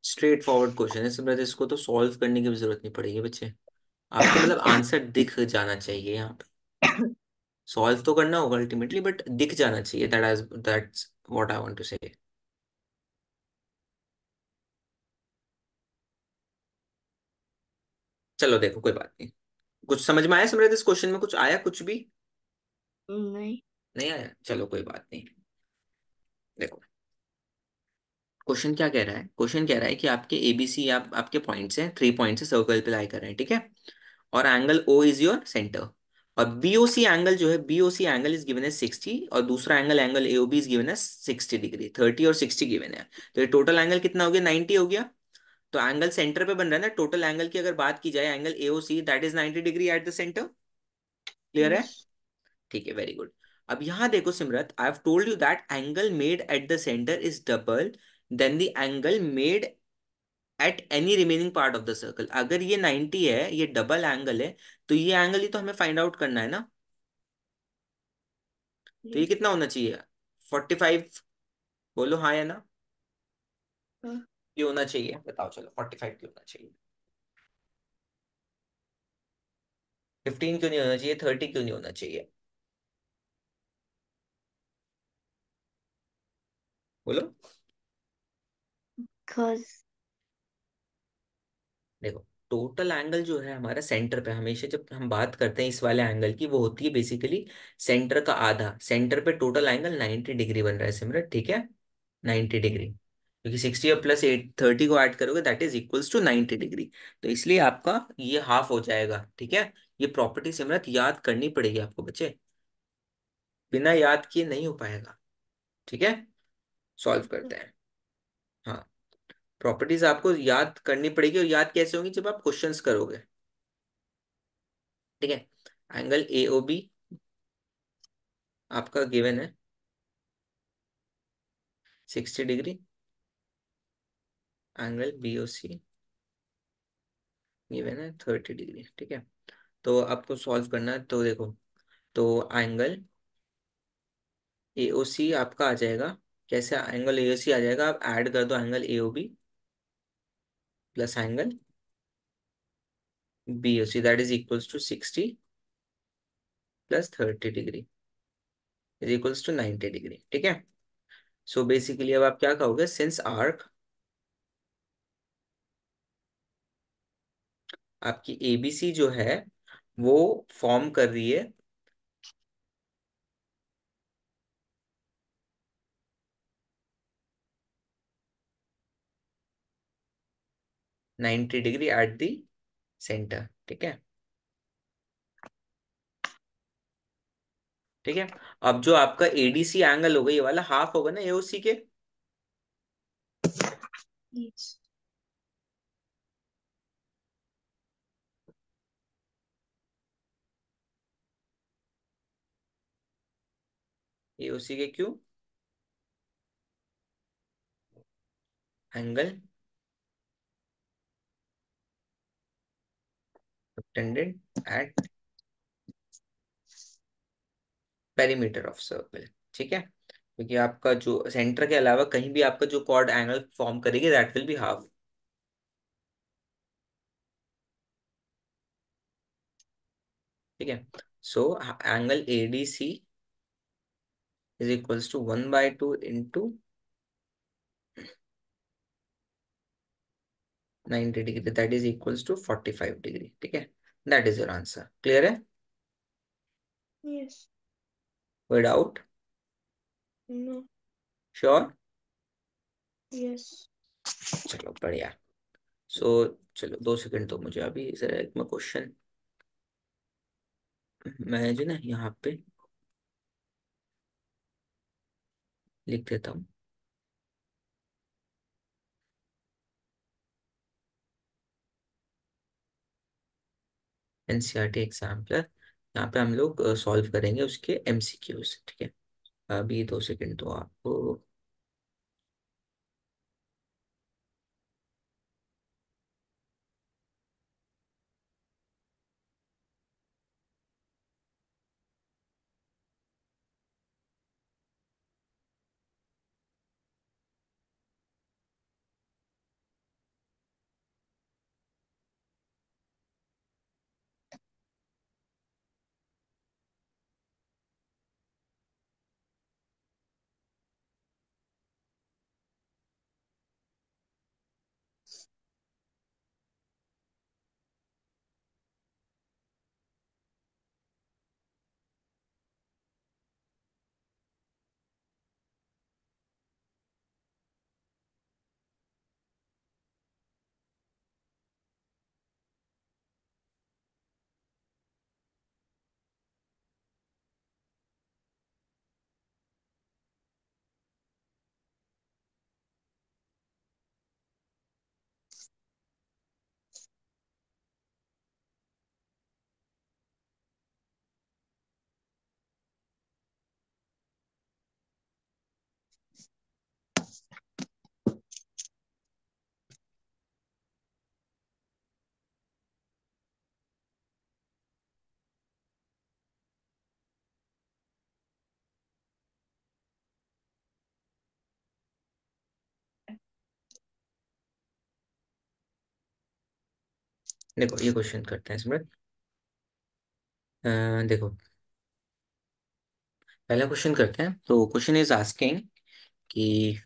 Straight forward question है सिमरत, इसको तो सॉल्व करने की भी जरूरत नहीं पड़ेगी बच्चे। आपको मतलब आंसर दिख जाना चाहिए यहाँ पे। सॉल्व तो करना होगा अल्टीमेटली, बट दिख जाना चाहिए। That's what I want to say. चलो देखो, कोई बात नहीं। कुछ समझ में आया सिमरत इस क्वेश्चन में? कुछ आया कुछ भी? नहीं। नहीं आया, चलो कोई बात नहीं। देखो, क्वेश्चन क्या कह रहा है। क्वेश्चन कह रहा है कि आपके एबीसी, आपके पॉइंट्स हैं, 3 पॉइंट्स है, सर्कल पे लाई कर रहे हैं, ठीक है। और angle O is your centre. और बीओसी एंगल जो है, बीओसी एंगल इज गिवन है 60, और दूसरा angle, angle AOB is given है 60 डिग्री। 30 और 60 गिवन है। तो ये टोटल एंगल कितना हो गया? 90 हो गया। तो एंगल सेंटर पे बन रहा है ना, टोटल एंगल की अगर बात की जाए, angle A O C that is 90 degree at the centre. Clear है? यस। ठीक है, वेरी गुड। अब यहां देखो Simrat, I have told you that angle made at the centre is double then the angle made at any remaining part of the circle. अगर ये 90 है, ये डबल एंगल है, तो ये एंगल ही तो हमें फाइंड आउट करना है ना। तो ये यस। कितना होना चाहिए? 45। बोलो हाँ या ना। हाँ। ये होना चाहिए, बताओ चलो, 45 क्यों होना चाहिए? 15 क्यों नहीं होना चाहिए? 30 क्यों नहीं होना चाहिए? बोलो। cause देखो, टोटल एंगल जो है हमारा सेंटर पे, हमेशा जब हम बात करते हैं इस वाले एंगल की, वो होती है बेसिकली सेंटर का आधा। सेंटर पे टोटल एंगल 90 डिग्री बन रहा है सिमरत, ठीक है। 90 डिग्री, क्योंकि 60 और प्लस 30 को ऐड करोगे that is equals to 90 degree. तो इसलिए आपका ये हाफ हो जाएगा, ठीक है। ये प्रॉपर्टी सिमरत याद करनी पड़ेगी आपको बच्चे, बिना याद किए नहीं हो पाएगा, ठीक है। सॉल्व करते हैं। हाँ, प्रॉपर्टीज आपको याद करनी पड़ेगी, और याद कैसे होंगी? जब आप क्वेश्चंस करोगे, ठीक है। एंगल ए ओ बी आपका गिवन है 60 डिग्री। एंगल बी ओ सी गिवन है 30 डिग्री, ठीक है। तो आपको सॉल्व करना है, तो देखो, तो एंगल ए ओ सी आपका आ जाएगा। कैसे एंगल ए ओ सी आ जाएगा? आप ऐड कर दो angle A O B plus angle B O C, that is equals to 60 plus 30 degree is equals to 90 degree, ठीक है। सो बेसिकली अब आप क्या कहोगे? सिंस आर्क आपकी एबीसी जो है वो फॉर्म कर रही है 90 डिग्री एट द सेंटर, ठीक है। ठीक है। अब जो आपका एडीसी एंगल होगा, ये वाला हाफ होगा ना एओसी के। यस। एओसी के क्यों? Angle tended at perimeter of circle, ठीक है। क्योंकि आपका जो सेंटर के अलावा कहीं भी आपका जो कॉर्ड एंगल फॉर्म करेगी दैट विल बी हाफ, ठीक है। So angle A D C is equals to 1/2 into 90 degree, that is equals to 45 degree, ठीक है। That is your answer. Clear है? यस। कोई डाउट? नो। श्योर? यस। चलो बढ़िया। सो चलो 2 सेकंड तो मुझे अभी जरा एक मैं क्वेश्चन, मैं जो ना यहाँ पे लिख देता हूँ। एनसीईआरटी एग्जाम्पलर, यहाँ पे हम लोग सॉल्व करेंगे उसके एमसीक्यूज, ठीक है। अभी 2 सेकंड तो आपको। देखो ये क्वेश्चन करते हैं स्मृत। देखो पहला क्वेश्चन करते हैं। तो क्वेश्चन इज आस्किंग कि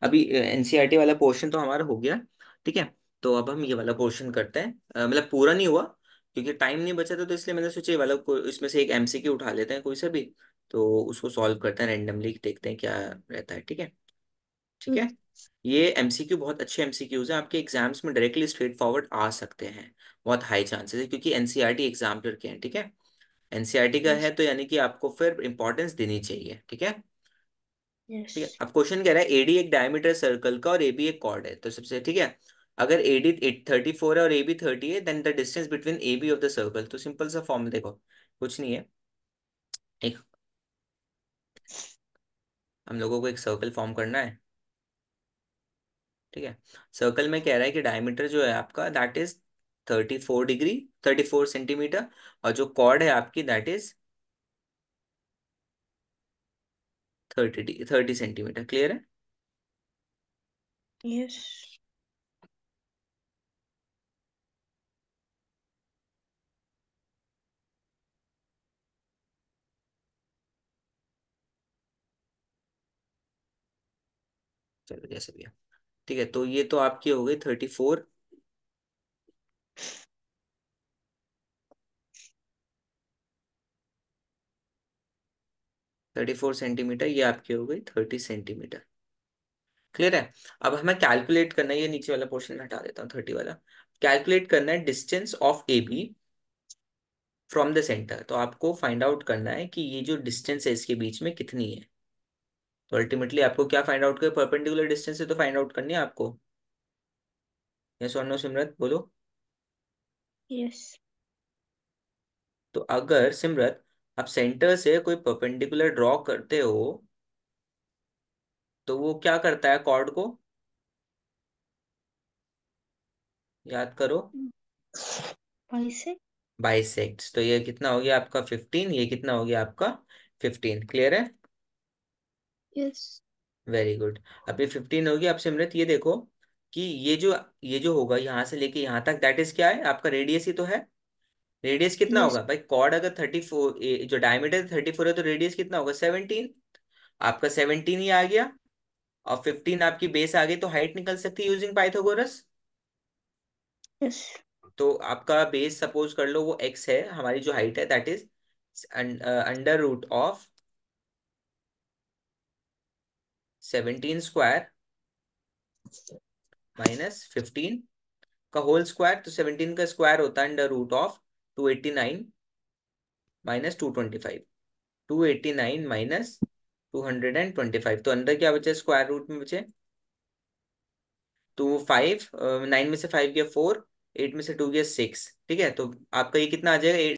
अभी एनसीईआरटी वाला पोर्शन तो हमारा हो गया, ठीक है। तो अब हम ये वाला पोर्शन करते हैं। मतलब पूरा नहीं हुआ क्योंकि टाइम नहीं बचा था, तो इसलिए मैंने सोचा ये वाला इसमें से एक एमसीक्यू उठा लेते हैं कोई सा भी। तो उसको सॉल्व करते हैं रैंडमली, देखते हैं क्या रहता है, ठीक है। ठीक है। ये एमसीक्यू बहुत अच्छे एमसीक्यूज हैं, आपके एग्जाम्स में डायरेक्टली स्ट्रेट फॉरवर्ड आ सकते हैं। बहुत हाई चांसेस है क्योंकि एनसीईआरटी एग्जाम के हैं, ठीक है। एनसीईआरटी का यस। है तो यानी कि आपको फिर इंपॉर्टेंस देनी चाहिए, ठीक है। यस। ठीक है, अब क्वेश्चन कह रहा है एडी एक डायमीटर सर्कल का और एबी एक कॉर्ड है, तो सबसे ठीक है। अगर एडी 34 है और एबी 30 है, then the distance between A B of the circle. तो सिंपल सा फॉर्म देखो, कुछ नहीं है। एक हम लोगों को एक सर्कल फॉर्म करना है, ठीक है। सर्कल में कह रहा है कि डायमीटर जो है आपका दैट इज 34 डिग्री, 34 सेंटीमीटर। और जो कॉर्ड है आपकी दैट इज 30 सेंटीमीटर। क्लियर है। यस। चलो जैसे भी है, ठीक है। तो ये तो आपकी हो गई 34 सेंटीमीटर, ये आपकी हो गई 30 सेंटीमीटर। क्लियर है। अब हमें कैलकुलेट करना है, ये नीचे वाला पोर्शन में हटा देता हूँ 30 वाला। कैलकुलेट करना है distance of A B from the centre. तो आपको फाइंड आउट करना है कि ये जो डिस्टेंस है इसके बीच में कितनी है। तो अल्टीमेटली आपको क्या फाइंड आउट कर, परपेंडिकुलर डिस्टेंस से तो फाइंड आउट करनी है आपको। यस और नो सिमरत बोलो। यस। तो अगर सिमरत आप सेंटर से कोई परपेंडिकुलर ड्रॉ करते हो, तो वो क्या करता है कॉर्ड को, याद करो। पैसे। बाइसेक्ट्स। तो ये कितना हो गया आपका 15, ये कितना हो गया आपका 15। क्लियर है। यस। Very good. अब ये 15 होगी। अब सिमरत ये देखो कि ये जो होगा यहाँ से लेके यहाँ तक दैट इज क्या है आपका, रेडियस ही तो है। रेडियस कितना यस। होगा भाई, कॉर्ड अगर 34, जो डायमीटर 34 है तो रेडियस कितना होगा 17। आपका 17 ही आ गया। और 15 आपकी बेस आ गई, तो हाइट निकल सकती है यूजिंग पाइथागोरस। यस। तो आपका बेस सपोज कर लो वो एक्स है, हमारी जो हाइट है that is under root of 17 square minus 15 का होल स्क्वायर। तो 17 का स्क्वायर होता है under root of 289 minus 225। 289 minus 225, तो अंदर क्या बचे स्क्वायर रूट में बचे। तो 5, 9 में से 5 गया 4, 8 में से 2 गया 6, ठीक है। तो आपका ये कितना आ जाएगा,